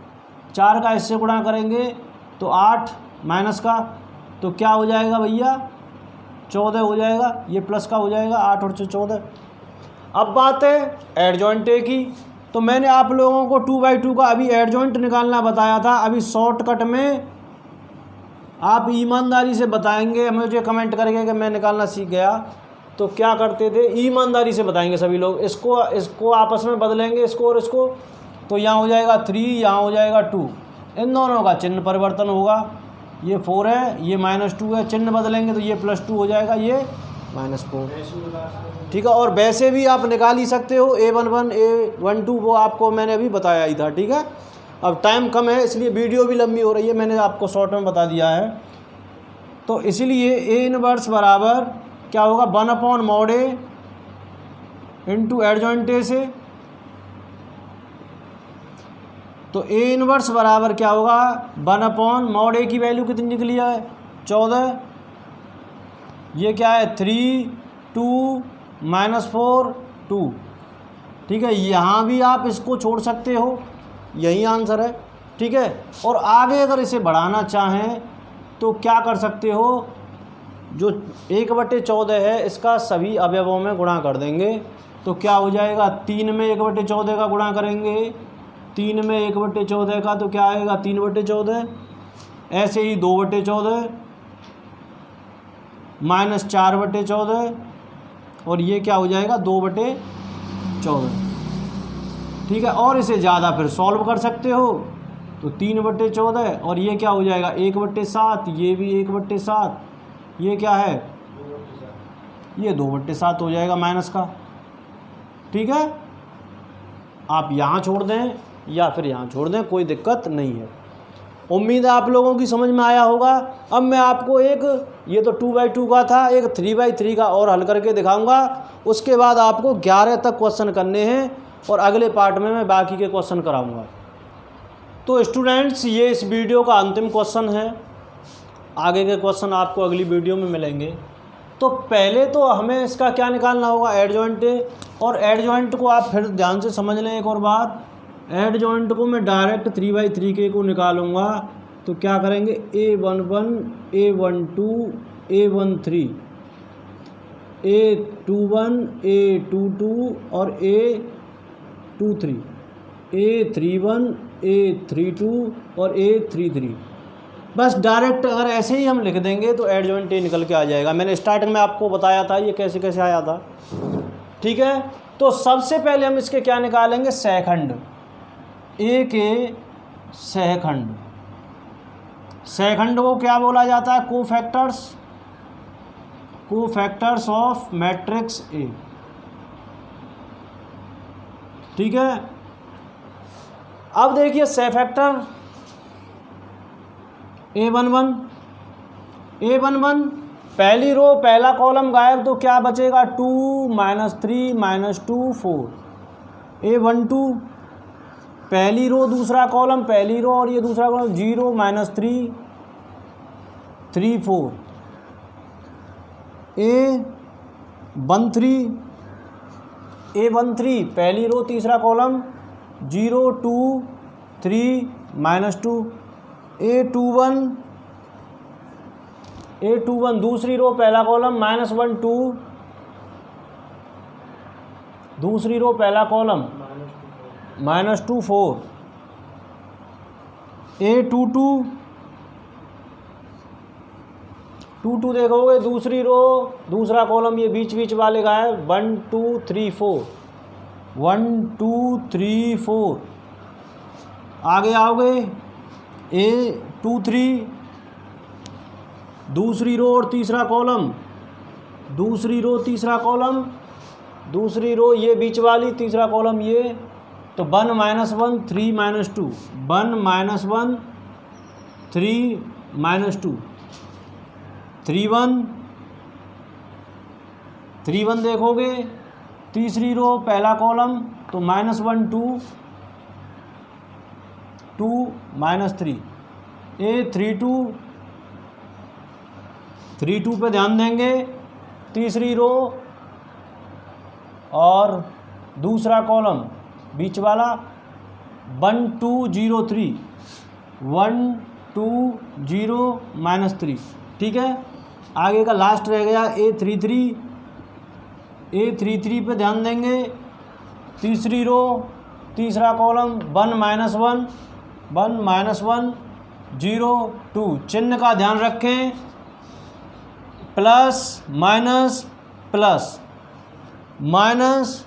4 का इससे गुणा करेंगे तो 8 माइनस का तो क्या हो जाएगा भैया 14 हो जाएगा। ये प्लस का हो जाएगा 8 और 14। अब बात है एडजॉइंट ए की। तो मैंने आप लोगों को 2/2 का अभी एडजॉइंट निकालना बताया था। अभी शॉर्टकट में आप ईमानदारी से बताएंगे, मुझे कमेंट करके कि मैं निकालना सीख गया। तो क्या करते थे, ईमानदारी से बताएंगे सभी लोग। इसको आपस में बदलेंगे, इसको और इसको। तो यहाँ हो जाएगा 3, यहाँ हो जाएगा 2। इन दोनों का चिन्ह परिवर्तन होगा। ये 4 है, ये -2 है। चिन्ह बदलेंगे तो ये +2 हो जाएगा, ये -4। ठीक है। और वैसे भी आप निकाल ही सकते हो A11 A12, वो आपको मैंने अभी बताया ही था। ठीक है। अब टाइम कम है इसलिए वीडियो भी लंबी हो रही है, मैंने आपको शॉर्ट में बता दिया है। तो इसलिए ए इनवर्स बराबर क्या होगा 1/mod ए इंटू एडजॉइंट ए से। तो ए इनवर्स बराबर क्या होगा 1/mod ए की वैल्यू कितनी निकली है 14। ये क्या है 3 2 -4 2। ठीक है। यहाँ भी आप इसको छोड़ सकते हो, यही आंसर है। ठीक है। और आगे अगर इसे बढ़ाना चाहें तो क्या कर सकते हो, जो 1/14 है इसका सभी अवयवों में गुणा कर देंगे। तो क्या हो जाएगा 3 में 1/14 का गुणा करेंगे, 3 में 1/14 का तो क्या आएगा 3/14। ऐसे ही 2/14 -4/14 और ये क्या हो जाएगा 2/14। ठीक है। और इसे ज़्यादा फिर सॉल्व कर सकते हो तो 3/14 और ये क्या हो जाएगा 1/7, ये भी 1/7, ये क्या है ये 2/7 हो जाएगा माइनस का। ठीक है। आप यहाँ छोड़ दें या फिर यहाँ छोड़ दें, कोई दिक्कत नहीं है। उम्मीद है आप लोगों की समझ में आया होगा। अब मैं आपको एक, ये तो 2/2 का था, एक 3/3 का और हल करके दिखाऊंगा। उसके बाद आपको 11 तक क्वेश्चन करने हैं और अगले पार्ट में मैं बाकी के क्वेश्चन कराऊंगा। तो स्टूडेंट्स, ये इस वीडियो का अंतिम क्वेश्चन है। आगे के क्वेश्चन आपको अगली वीडियो में मिलेंगे। तो पहले तो हमें इसका क्या निकालना होगा एडजॉइंट ए। और एडजॉइंट को आप फिर ध्यान से समझ लें एक और बात, एडजॉइंट को मैं डायरेक्ट 3/3 के को निकालूंगा। तो क्या करेंगे A11 A12 A13 A21 A22 और A23 A31 A32 और A33। बस डायरेक्ट अगर ऐसे ही हम लिख देंगे तो एडजॉइंट ए निकल के आ जाएगा। मैंने स्टार्टिंग में आपको बताया था ये कैसे कैसे आया था। ठीक है। तो सबसे पहले हम इसके क्या निकालेंगे सहखंड, ए के सहखंड। सहखंड को क्या बोला जाता है कोफैक्टर्स ऑफ मैट्रिक्स ए। ठीक है। अब देखिए सहफैक्टर A11 पहली रो पहला कॉलम गायब तो क्या बचेगा 2 -3 -2 4। A12 पहली रो दूसरा कॉलम पहली रो और ये दूसरा कॉलम 0 -3 3 4। A13 पहली रो तीसरा कॉलम 0 2 3 -2। A21 दूसरी रो पहला कॉलम -1 2 दूसरी रो पहला कॉलम -2 4। A22 देखोगे दूसरी रो दूसरा कॉलम ये बीच वाले का है 1 2 3 4 1 2 3 4। आगे आओगे A23 दूसरी रो और तीसरा कॉलम दूसरी रो तीसरा कॉलम, दूसरी रो ये बीच वाली, तीसरा कॉलम ये, तो 1 - 1 3 - 2, 1 - 1 3 - 2, 3 1 3 1 देखोगे तीसरी रो पहला कॉलम, तो -1 2 2 -3, A 3 2 3 2 पे ध्यान देंगे तीसरी रो और दूसरा कॉलम बीच वाला 1 2 0 3 1 2 0 -3, ठीक है। आगे का लास्ट रह गया A 3 3 पे ध्यान देंगे तीसरी रो तीसरा कॉलम 1 -1 0 2, चिन्ह का ध्यान रखें, plus minus plus minus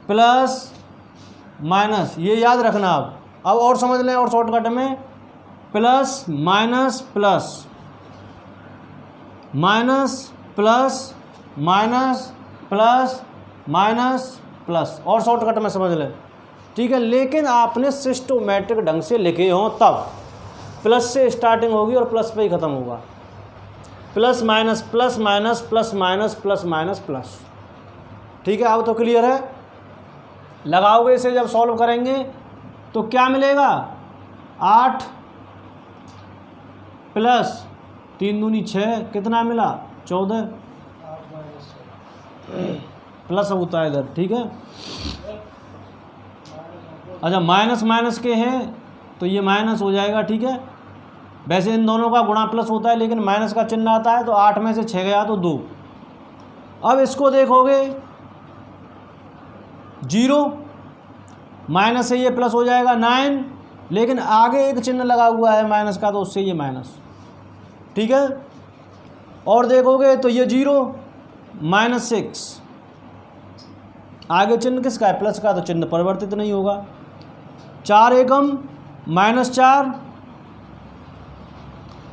plus minus, ये याद रखना। अब और समझ लें और शॉर्टकट में, plus minus plus minus plus minus plus minus plus, और शॉर्टकट में समझ लें, ठीक है। लेकिन आपने सिस्टोमेट्रिक ढंग से लिखे हों तब प्लस से स्टार्टिंग होगी और प्लस पे ही ख़त्म होगा। Plus minus plus minus plus minus plus minus plus, ठीक है। अब तो क्लियर है। लगाओगे इसे, जब सॉल्व करेंगे तो क्या मिलेगा, 8 प्लस 3 दूनी 6, कितना मिला 14, प्लस होता है इधर, ठीक है। अच्छा माइनस माइनस के हैं तो ये माइनस हो जाएगा, ठीक है। वैसे इन दोनों का गुणा प्लस होता है, लेकिन माइनस का चिन्ह आता है, तो 8 में से 6 गया तो 2। अब इसको देखोगे 0 माइनस से ये प्लस हो जाएगा 9, लेकिन आगे एक चिन्ह लगा हुआ है माइनस का, तो उससे ये माइनस, ठीक है। और देखोगे तो ये 0 -6, आगे चिन्ह किसका है, प्लस का, तो चिन्ह परिवर्तित नहीं होगा। 4 एकम -4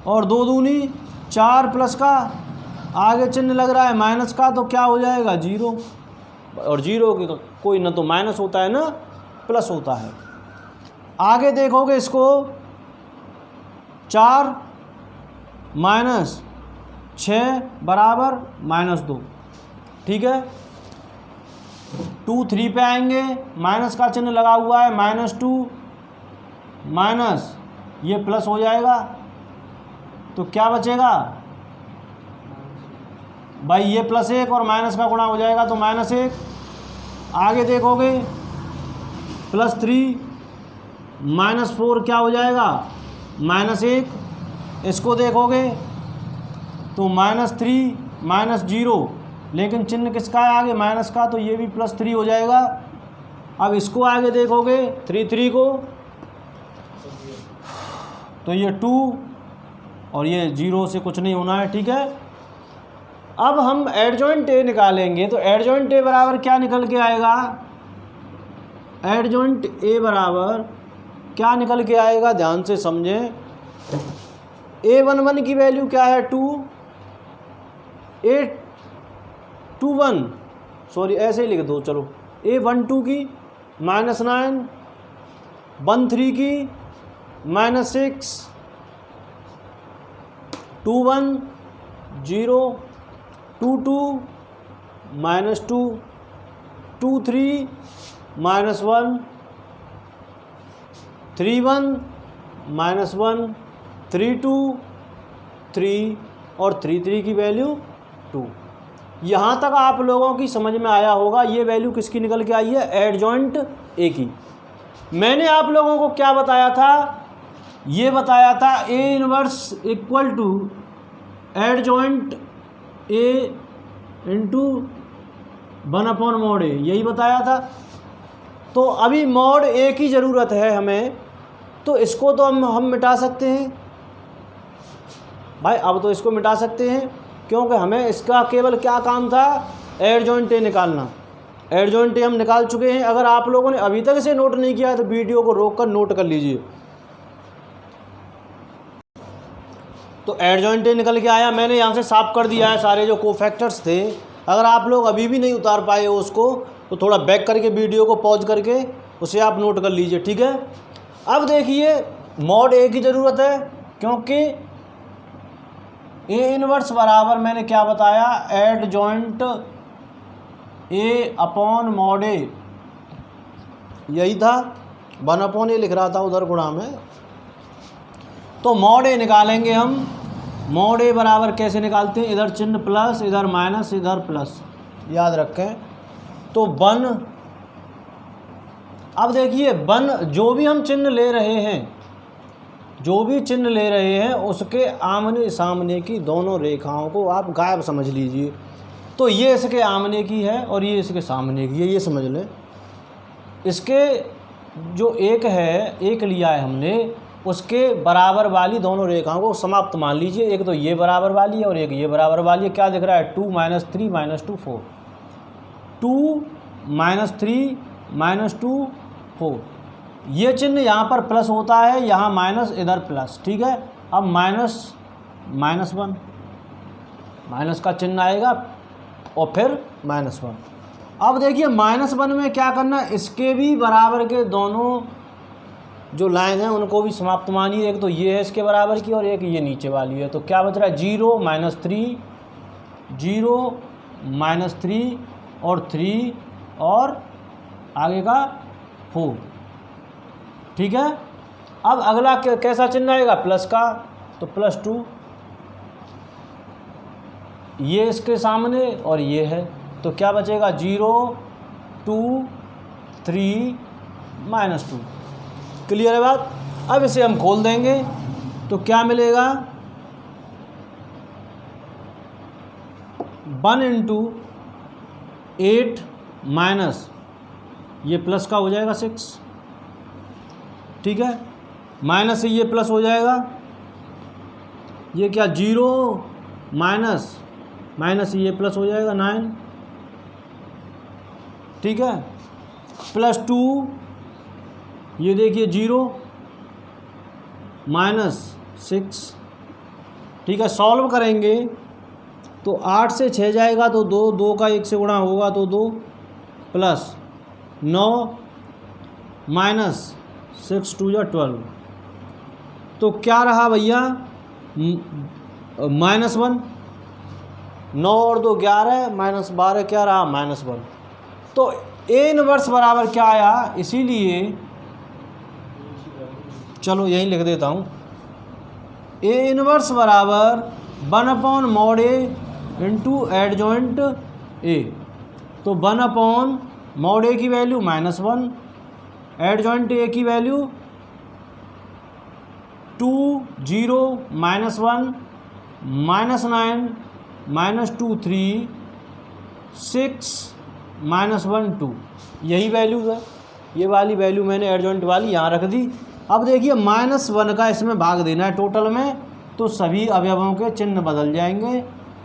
और 2 दूनी 4 प्लस का, आगे चिन्ह लग रहा है माइनस का, तो क्या हो जाएगा 0, और 0 की कोई ना तो माइनस होता है ना प्लस होता है। आगे देखोगे इसको 4 -6 बराबर -2, ठीक है। 2 3 पे आएंगे, माइनस का चिन्ह लगा हुआ है, -2 माइनस ये प्लस हो जाएगा, तो क्या बचेगा भाई, ये +1 और माइनस का गुणा हो जाएगा तो -1। आगे देखोगे +3 -4 क्या हो जाएगा -1। इसको देखोगे तो -3 -0, लेकिन चिन्ह किसका है आगे माइनस का, तो ये भी +3 हो जाएगा। अब इसको आगे देखोगे 3 को, तो ये 2 और ये 0 से कुछ नहीं होना है, ठीक है। अब हम एडजॉइंट ए निकालेंगे, तो एडजॉइंट ए बराबर क्या निकल के आएगा, एडजॉइंट ए बराबर क्या निकल के आएगा, ध्यान से समझें। A11 की वैल्यू क्या है 2, A21 सॉरी ऐसे ही लिख दो चलो, A12 की -9, 13 की -6, 21 0, 22 -2, 23 -1, 31 -1, 32 3 और 33 की वैल्यू 2। यहाँ तक आप लोगों की समझ में आया होगा। ये वैल्यू किसकी निकल के आई है, एडजॉइंट ए की। मैंने आप लोगों को क्या बताया था, ये बताया था A inverse equal to adjoint A into 1/mod A, यही बताया था। तो अभी mod A की ज़रूरत है हमें, तो इसको तो हम मिटा सकते हैं भाई, अब तो इसको मिटा सकते हैं, क्योंकि हमें इसका केवल क्या काम था, एडजॉइंट ए निकालना। एडजॉइंट ए हम निकाल चुके हैं। अगर आप लोगों ने अभी तक इसे नोट नहीं किया है तो वीडियो को रोक कर नोट कर लीजिए। तो एडजॉइंट ए निकल के आया। मैंने यहाँ से साफ कर दिया है सारे जो कोफैक्टर्स थे। अगर आप लोग अभी भी नहीं उतार पाए हो उसको तो थोड़ा बैक करके वीडियो को पॉज करके उसे आप नोट कर लीजिए, ठीक है। अब देखिए मॉड ए की ज़रूरत है, क्योंकि ए इनवर्स बराबर मैंने क्या बताया, एडजॉइंट ए अपॉन मॉड ए, यही था। 1/a लिख रहा था उधर गुणा में। तो मॉड ए निकालेंगे हम। मॉड ए बराबर कैसे निकालते हैं, इधर चिन्ह प्लस, इधर माइनस, इधर प्लस, याद रखें। तो 1, अब देखिए 1 जो भी हम चिन्ह ले रहे हैं, जो भी चिन्ह ले रहे हैं उसके आमने सामने की दोनों रेखाओं को आप गायब समझ लीजिए। तो ये इसके आमने की है और ये इसके सामने की है, ये समझ लें। इसके जो एक है, एक लिया है हमने, उसके बराबर वाली दोनों रेखाओं को समाप्त मान लीजिए। एक तो ये बराबर वाली है और एक ये बराबर वाली है। क्या दिख रहा है, 2 - 3 - 2 4, 2 - 3 - 2 4। ये चिन्ह यहाँ पर प्लस होता है, यहाँ माइनस, इधर प्लस, ठीक है। अब -1 माइनस का चिन्ह आएगा और फिर -1। अब देखिए -1 में क्या करना, इसके भी बराबर के दोनों जो लाइन है उनको भी समाप्त मानिए। एक तो ये है इसके बराबर की और एक ये नीचे वाली है। तो क्या बच रहा है, 0 - 3, 0 - 3 और 3 और आगे का 4, ठीक है। अब अगला कैसा चिन्ह आएगा, प्लस का, तो +2, ये इसके सामने और ये है। तो क्या बचेगा, 0 2 3 -2। क्लियर है बात। अब इसे हम खोल देंगे तो क्या मिलेगा, 1 × 8 माइनस, ये प्लस का हो जाएगा 6, ठीक है। माइनस से ये प्लस हो जाएगा, ये क्या 0 माइनस माइनस ये प्लस हो जाएगा 9, ठीक है। +2, ये देखिए 0 -6, ठीक है। सॉल्व करेंगे तो 8 से 6 जाएगा तो 2, 2 का 1 से गुणा होगा तो 2, प्लस 9 -6 2 या 12। तो क्या रहा भैया, -1, 9 और 2 11, -12 क्या रहा, -1। तो ए इनवर्स बराबर क्या आया, इसीलिए चलो यहीं लिख देता हूँ, ए इनवर्स बराबर 1/mod A × एडजॉइंट ए। तो 1/mod A की वैल्यू -1, एडजॉइंट ए की वैल्यू 2 0 -1 -9 -2 3 6 -1 2, यही वैल्यू है। ये वाली वैल्यू मैंने एडजॉइंट वाली यहाँ रख दी। अब देखिए -1 का इसमें भाग देना है टोटल में, तो सभी अवयवों के चिन्ह बदल जाएंगे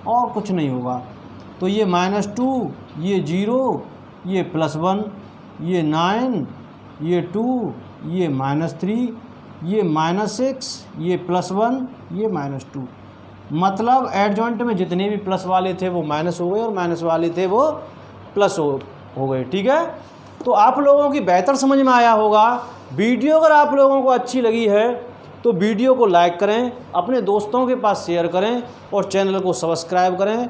और कुछ नहीं होगा। तो ये -2, ये 0, ये +1, ये 9, ये 2, ये -3, ये -6, ये +1, ये -2। मतलब एडजॉइंट में जितने भी प्लस वाले थे वो माइनस हो गए और माइनस वाले थे वो प्लस हो गए, ठीक है। तो आप लोगों की बेहतर समझ में आया होगा। वीडियो अगर आप लोगों को अच्छी लगी है तो वीडियो को लाइक करें, अपने दोस्तों के पास शेयर करें और चैनल को सब्सक्राइब करें।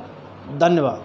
धन्यवाद।